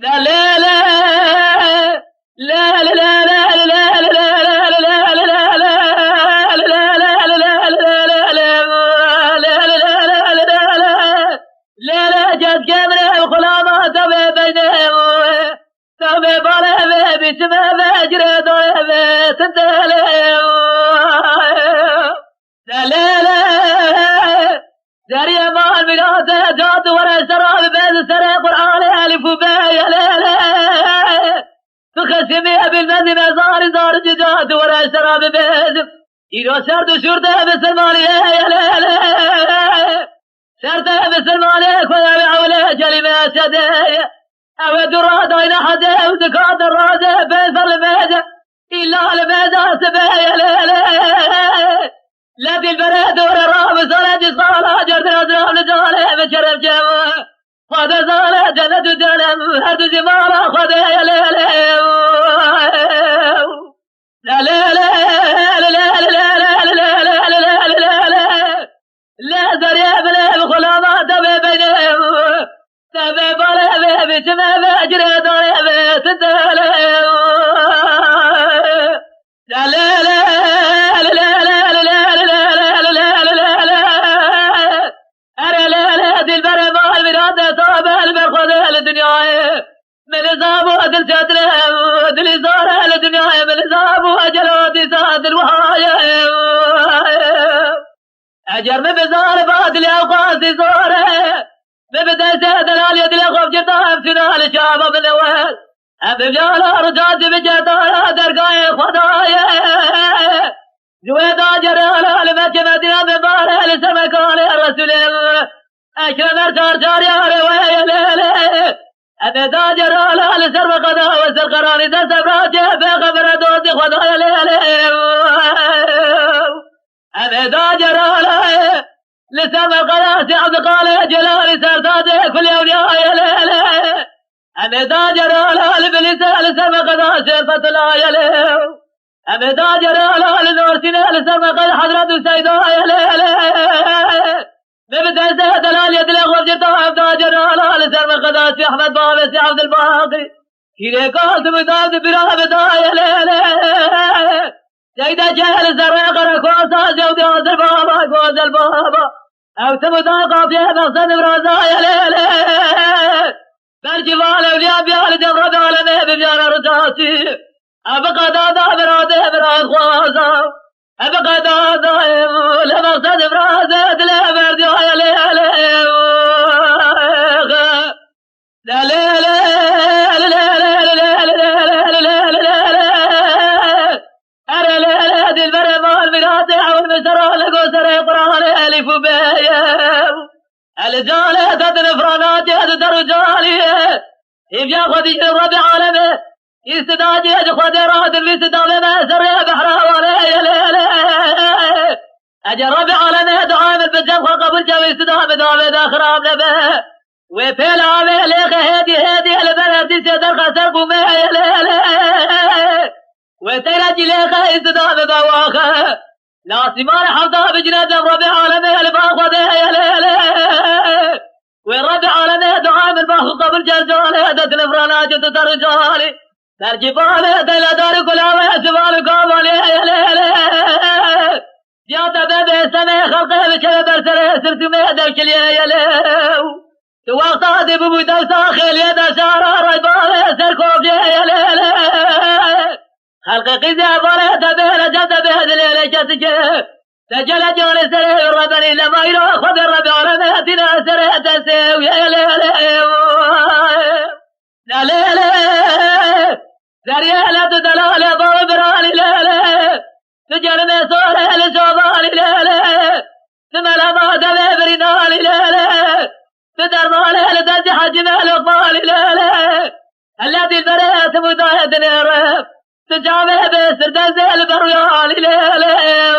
لا لا لا لا لا لا لا لا زريا ما الميلاد جات ورا سراب بين سرى قرآن ألف وباء لا لا تخسمي بالمد مزار زار جات ورا سراب بين إيرو سرد شرطة بسلمانية يا لا لا سرطة بسلمانية خويا بعولة كلمة سدايا أو دراد أين حدا ودكات الرادة بيصل الميدة إلا الميدة سبايا لا لا لا بالبرد ولا راب صلاة صلاة جرد أزرام لجالة بشرف جوا خذ صلاة جلد جلم هرد زمالة خذ يا لا لا لا لا لا لا لا زريا بلا بخلامات بينهم تبي بلا بيتما بأجر دولة بتدلهم لا لا لا ملزاب دل جدله دل زاره لدنيا ملزاب أجل دسات الوهاية أجر بزار بعد الأوقات زاره ببدأ دلال يد الخوف جتام سنال شعب من الأول أبجال رجعت بجتايا درقاي خدايا جويدا جرال المجمدين بباره لسمكان الرسول أكرم ارتار جاري روي ليلي أبدا جرال لسر قدا وسر قراني دسر راجع بخبر دوسي خدايا ليلي أبدا جرال لسر قدا سعب قال جلال سرداد كل أولياء يا ليلي أبدا جرال بلسان لسر قدا سيفة لا يا ليلي أبدا جرال لنور سنة لسر قدا حضرة سيدا يا ليلي ببدأ دلال يدلق وفجتا عبدا جرال لسر قدا سي أحمد بابا سي عبد الباقي كيري قالت مداد برا بدايا ليلي جيدا جهل سرق ركوسا جودي عزل بابا قوزل بابا أو تمدا قافية بغسن برازايا ليلي بالجبال أولياء بيال جبر بعالمي ببيار رجاسي أبقى دادا براده براز خواسا أبقى دادا لبغسن برازة لبردي يا ليلي لا لا لا لا لا أنا لا دي البرمان مناتع والمسرى لقوسر قرآن ألف وباء الجالة تدنفرانات يد رجالي إبيا خديج ربي عالمي استداجي خدي راد المستدام ما سري بحرا ولا يلي أجي ربي عالمي دعام البجم قبل جو استدام دام داخرام نبه وفيل عامي ليك هدي البلد سيدر خسر قمي يلي وتيرجي ليك استدام بواخه ناسمان حفظها بجنة ربي عالمي الباخ وده يلي وربي عالمي دعام الباخ قبل جرجالي هدت الفرانات تترجالي ترجبالي ديلا دار كلاوي سبال قابلي يلي جاتا بيبي سمي خلقه بشبه برسره سرتو ميدك لي يلي توقتا دي ببو دوسا خيلي دشارة ريبالي سركوب يلي خلق قزي بالي تبير جد بهد ليلي جسجي سجل جولي سري ربني لما يروح خذ الربي على مهتنا سري تسيو يلي لا ليلي زريالة دلالة بابراني ليلي سجل ميسوري لشوباني ليلي سملا ما دمي برنالي ليلي تدرماني لدج حجم الأقبالي ليلي الذي البريت مداهد نيرف تجامع بسر دزل بريالي ليلي